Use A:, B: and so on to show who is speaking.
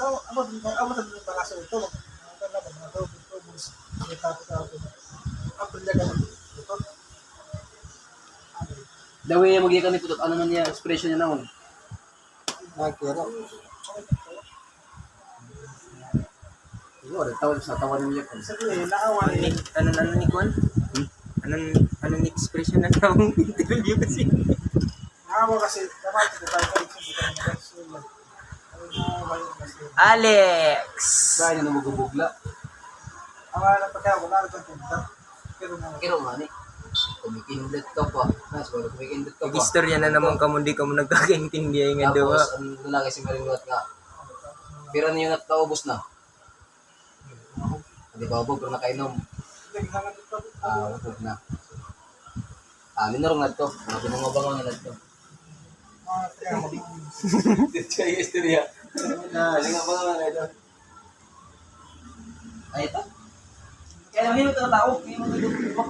A: So, amo din yung bakaso ito.
B: Dawi yung magikan ni Putot, ano man niya, expression niya naman.
A: Nakikira.
B: Siguro, tawag sa tawa niya.
A: Sabi, naawan eh.
C: Ano ni Kwan? Ano ni expression na ng interview kasi?
A: Naawa kasi, dapat ito tayo
C: Alex!
B: Kaya niya namugubugla.
A: ang alam pa kaya, wala rin punta. Pero na,
B: Kiro nga ni. Kumikindat ka pa. Siguro kumikindat ka pa.
C: Istorya na naman ka mo, di ka mo nagkakaintindihan nga daw.
B: Tapos, ang lalaki si Maringot nga. Pero niyo nataubos na. Hindi ba ubog, pero nakainom.
A: naghangan dito.
B: Ubog na. Minor nga ito. Mga pinungabangan nga ito.
A: Kaya mo.
B: Dito yung istorya. Pinungabangan nga ito. Ay, ito? Kaya namin ito na tao. Kaya namin ito.